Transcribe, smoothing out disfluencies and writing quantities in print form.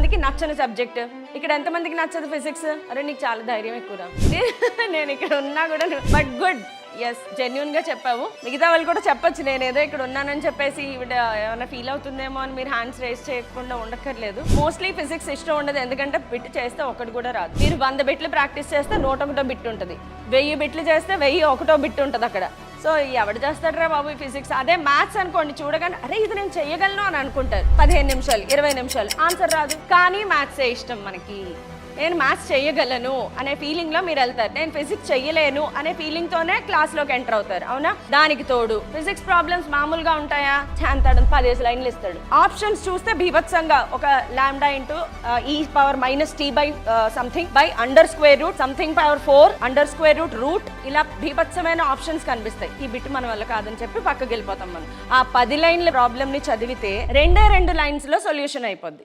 మందికి నచ్చని సబ్జెక్ట్. ఇక్కడ ఎంతమందికి నచ్చదు ఫిజిక్స్? అరే నీకు చాలా ధైర్యం ఎక్కువ. నేను ఇక్కడ ఉన్నా కూడా బట్ గుడ్, ఎస్ జెన్యున్ గా చెప్పావు. మిగతా వాళ్ళు కూడా చెప్పొచ్చు నేను ఏదో ఇక్కడ ఉన్నానని చెప్పేసి ఈవిడ ఏమైనా ఫీల్ అవుతుందేమో అని మీరు హ్యాండ్స్ రేస్ చేయకుండా ఉండక్కర్లేదు. మోస్ట్లీ ఫిజిక్స్ ఇష్టం ఉండదు, ఎందుకంటే బిట్ చేస్తే ఒకటి కూడా రాదు. మీరు 100 బిట్లు ప్రాక్టీస్ చేస్తే 101 బిట్ ఉంటుంది, 1000 బిట్లు చేస్తే 1001 బిట్ ఉంటుంది అక్కడ. సో ఎవడు చేస్తాడరా బాబు ఈ ఫిజిక్స్? అదే మ్యాథ్స్ అనుకోండి, చూడగానే అరే ఇది నేను చెయ్యగలను అని అనుకుంటారు. 15 నిమిషాలు 20 నిమిషాలు ఆన్సర్ రాదు, కానీ మ్యాథ్సే ఇష్టం మనకి. నేను మ్యాథ్స్ చెయ్యగలను అనే ఫీలింగ్లో మీరు వెళ్తారు, నేను ఫిజిక్స్ చెయ్యలేను అనే ఫీలింగ్తోనే క్లాస్లోకి ఎంటర్ అవుతారు, అవునా? దానికి తోడు ఫిజిక్స్ ప్రాబ్లమ్స్ మామూలుగా ఉంటాయా? చేస్తాడు 10 లైన్లు ఇస్తాడు. ఆప్షన్స్ చూస్తే బీభత్సంగా ఒక lambda into e⁻t by something by under square root something power 4 under square root root, ఇలా బీభత్సమైన ఆప్షన్స్ కనిపిస్తాయి. ఈ బిట్ మన వల్ల కాదని చెప్పి పక్కకి వెళ్ళిపోతాం మనం. ఆ 10 లైన్ల ప్రాబ్లమ్ ని చదివితే 2 లైన్స్ లో సొల్యూషన్ అయిపోద్ది.